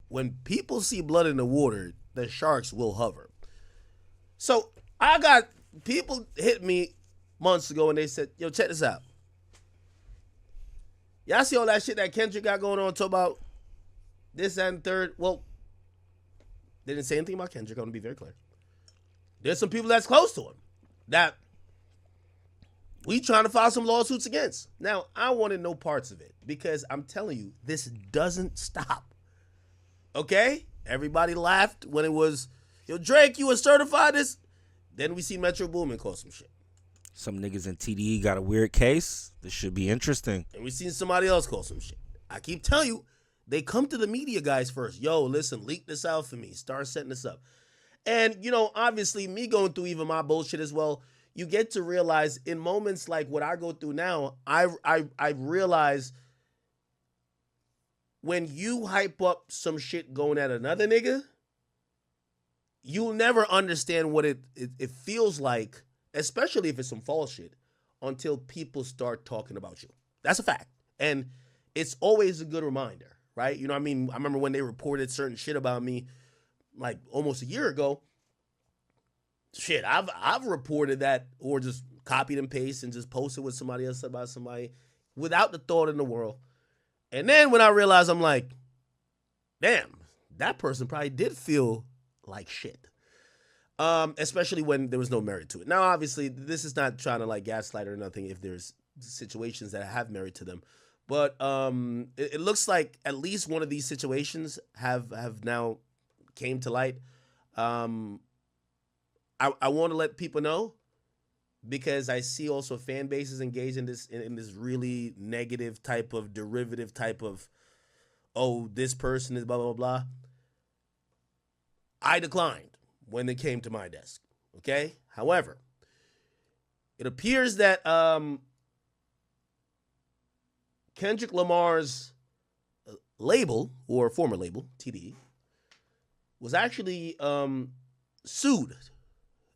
when people see blood in the water, the sharks will hover. So I got people hit me months ago and they said, yo, check this out. Y'all see all that shit that Kendrick got going on, talk about this, that, and third? Well, they didn't say anything about Kendrick. I'm going to be very clear. There's some people that's close to him that we trying to file some lawsuits against. Now, I wanted no parts of it because I'm telling you, this doesn't stop. Okay? Everybody laughed when it was, yo, Drake, you was certified this. Then we see Metro Boomin call some shit. Some niggas in TDE got a weird case. This should be interesting. And we seen somebody else call some shit. I keep telling you, they come to the media guys first. Yo, listen, leak this out for me. Start setting this up. And, you know, obviously me going through even my bullshit as well, you get to realize in moments like what I go through now, I realize when you hype up some shit going at another nigga, you'll never understand what it feels like, especially if it's some false shit, until people start talking about you. That's a fact. And it's always a good reminder, right? You know what I mean? I remember when they reported certain shit about me like almost a year ago. Shit, I've reported that or just copied and pasted and just posted with somebody else about somebody without the thought in the world. And then when I realized, I'm like, damn, that person probably did feel like shit. Especially when there was no merit to it. Now, obviously, this is not trying to like gaslight or nothing if there's situations that have merit to them. But it looks like at least one of these situations have now came to light. I want to let people know because I see also fan bases engaged in this really negative type of derivative type of, oh, this person is blah, blah, blah. I declined when it came to my desk, okay? However, it appears that Kendrick Lamar's label, or former label, TDE, was actually sued,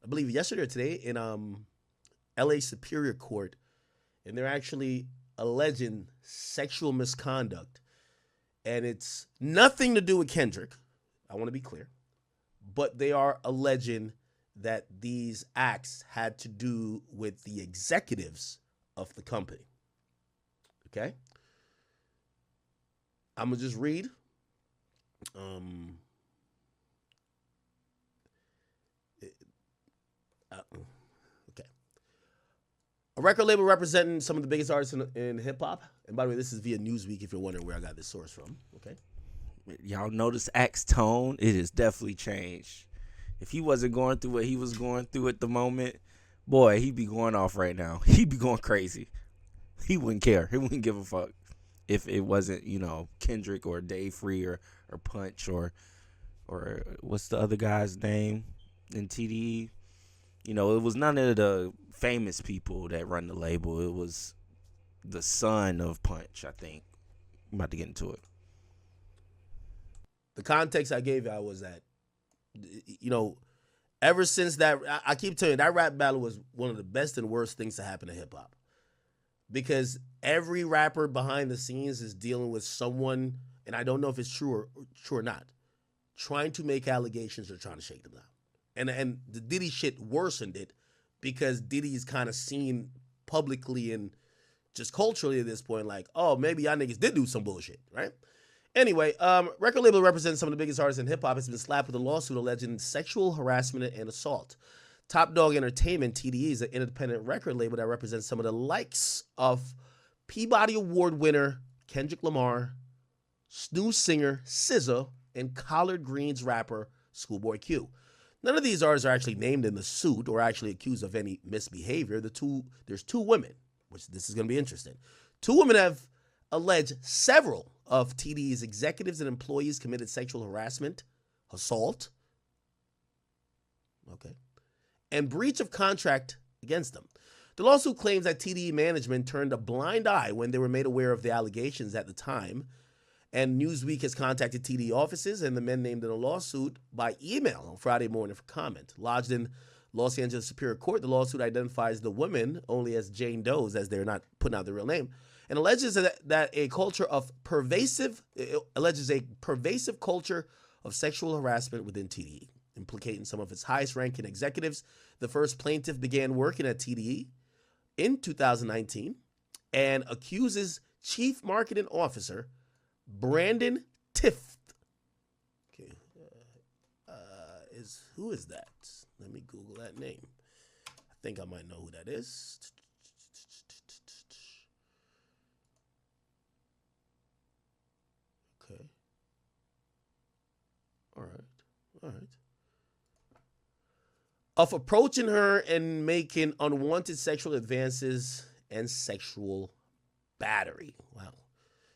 I believe yesterday or today, in LA Superior Court, and they're actually alleging sexual misconduct. And it's nothing to do with Kendrick, I want to be clear, but they are alleging that these acts had to do with the executives of the company. Okay? I'm going to just read. Okay. A record label representing some of the biggest artists in hip-hop. And by the way, this is via Newsweek if you're wondering where I got this source from. Okay. Y'all notice Axe tone? It has definitely changed. If he wasn't going through what he was going through at the moment, boy, he'd be going off right now. He'd be going crazy. He wouldn't care. He wouldn't give a fuck if it wasn't, you know, Kendrick or Dave Free or Punch or what's the other guy's name in TDE? You know, it was none of the famous people that run the label. It was the son of Punch, I think. I'm about to get into it. The context I gave y'all was that, you know, ever since that, I keep telling you, that rap battle was one of the best and worst things to happen to hip-hop. Because every rapper behind the scenes is dealing with someone, and I don't know if it's true or not, trying to make allegations or trying to shake them down. And the Diddy shit worsened it because Diddy's kind of seen publicly and just culturally at this point like, oh, maybe y'all niggas did do some bullshit, right? Anyway, record label represents some of the biggest artists in hip-hop has been slapped with a lawsuit alleging sexual harassment and assault. Top Dog Entertainment, TDE, is an independent record label that represents some of the likes of Peabody Award winner Kendrick Lamar, snooze singer SZA, and Collard Greens rapper Schoolboy Q. None of these artists are actually named in the suit or actually accused of any misbehavior. There's two women, which this is going to be interesting. Two women have alleged several of TDE's executives and employees committed sexual harassment, assault, and breach of contract against them. The lawsuit claims that TDE management turned a blind eye when they were made aware of the allegations at the time, and Newsweek has contacted TDE offices and the men named in the lawsuit by email on Friday morning for comment. Lodged in Los Angeles Superior Court, the lawsuit identifies the women only as Jane Does, as they're not putting out their real name, and alleges that a culture of alleges a pervasive culture of sexual harassment within TDE, implicating some of its highest-ranking executives. The first plaintiff began working at TDE in 2019 and accuses Chief Marketing Officer Brandon Tift. Okay, who is that? Let me Google that name. I think I might know who that is. Okay. All right. Of approaching her and making unwanted sexual advances and sexual battery. Wow.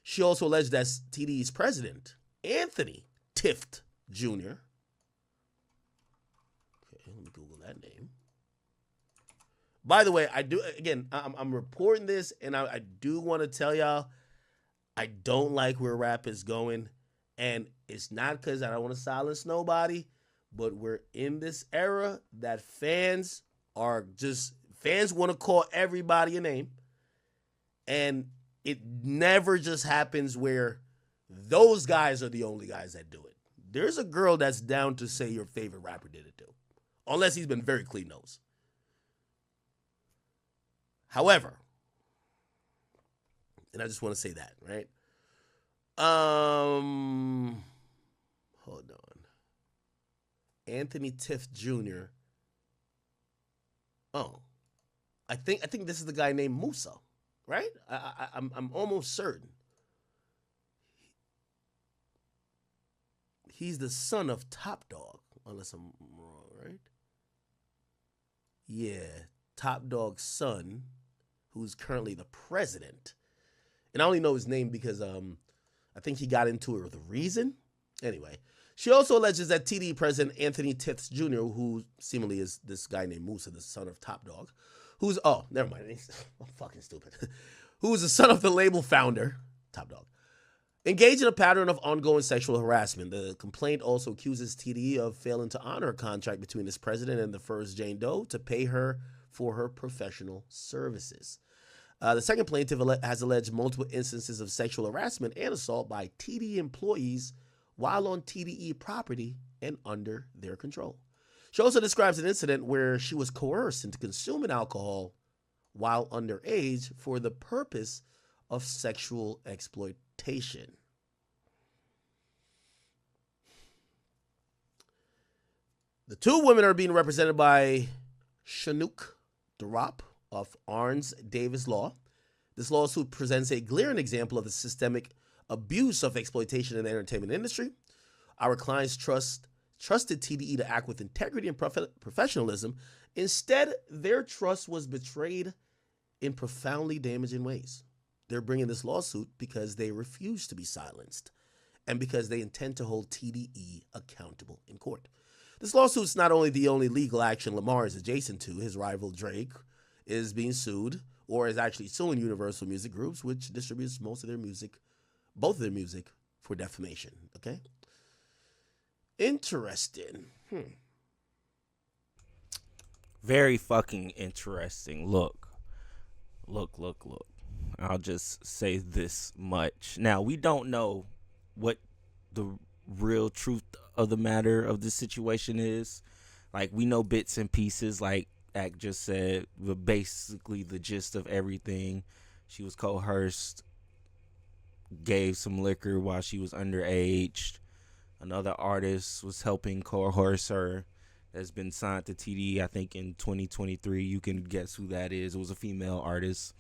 She also alleged that TDE's president, Anthony Tift Jr. Okay, let me Google that name. By the way, I'm reporting this, and I do want to tell y'all, I don't like where rap is going, and it's not because I don't want to silence nobody, but we're in this era that fans want to call everybody a name, and it never just happens where those guys are the only guys that do it. There's a girl that's down to say your favorite rapper did it too, unless he's been very clean nose. However, and I just want to say that, right? Hold on. Anthony Tift Jr. Oh, I think this is the guy named Musa, right? I'm almost certain. He's the son of Top Dog, unless I'm wrong, right? Yeah, Top Dog's son, who's currently the president. And I only know his name because I think he got into it with a reason. Anyway, she also alleges that TDE president Anthony Tift Jr., who seemingly is this guy named Musa, the son of Top Dog, never mind, I'm fucking stupid, who is the son of the label founder, Top Dog, engaged in a pattern of ongoing sexual harassment. The complaint also accuses TDE of failing to honor a contract between its president and the first Jane Doe to pay her for her professional services. The second plaintiff has alleged multiple instances of sexual harassment and assault by TDE employees while on TDE property and under their control. She also describes an incident where she was coerced into consuming alcohol while underage for the purpose of sexual exploitation. The two women are being represented by Chinook Durop of Arns Davis Law. This lawsuit presents a glaring example of the systemic abuse of exploitation in the entertainment industry. Our clients trusted TDE to act with integrity and professionalism. Instead, their trust was betrayed in profoundly damaging ways. They're bringing this lawsuit because they refuse to be silenced and because they intend to hold TDE accountable in court. This lawsuit is not only the only legal action Lamar is adjacent to. His rival Drake is being sued, or is actually suing Universal Music Groups, which distributes both of their music, for defamation. Okay? Interesting. Very fucking interesting. Look. I'll just say this much. Now, we don't know what the real truth of the matter of this situation is. Like, we know bits and pieces, like Ak just said, but basically the gist of everything. She was coerced, gave some liquor while she was underage. Another artist was helping coerce her, that's been signed to TD, I think, in 2023. You can guess who that is. It was a female artist.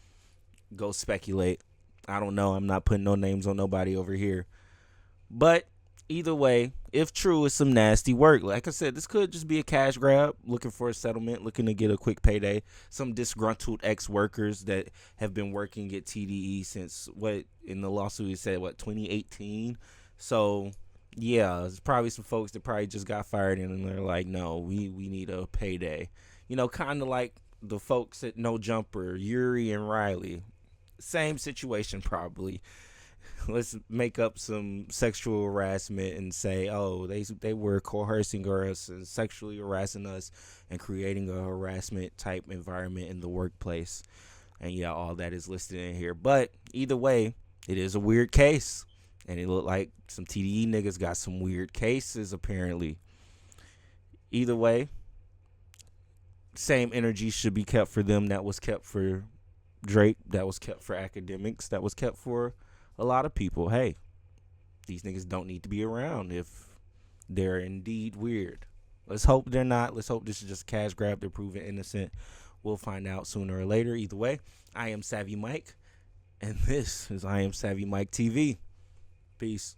Go speculate. I don't know. I'm not putting no names on nobody over here. But either way, if true, it's some nasty work. Like I said, this could just be a cash grab, looking for a settlement, looking to get a quick payday. Some disgruntled ex-workers that have been working at TDE since, in the lawsuit it said, 2018? So, yeah, there's probably some folks that probably just got fired and they're like, no, we need a payday. Kind of like the folks at No Jumper, Yuri and Riley. Same situation probably. Let's make up some sexual harassment and say, oh, they were coercing us and sexually harassing us and creating a harassment type environment in the workplace. And yeah, all that is listed in here. But either way, it is a weird case. And it looked like some TDE niggas got some weird cases, apparently. Either way, same energy should be kept for them that was kept for Drake, that was kept for Akademiks, that was kept for a lot of people. Hey, these niggas don't need to be around if they're indeed weird. Let's hope they're not. Let's hope this is just a cash grab. They're proven innocent. We'll find out sooner or later. Either way, I am Savvy Mike, and this is I Am Savvy Mike TV. Peace.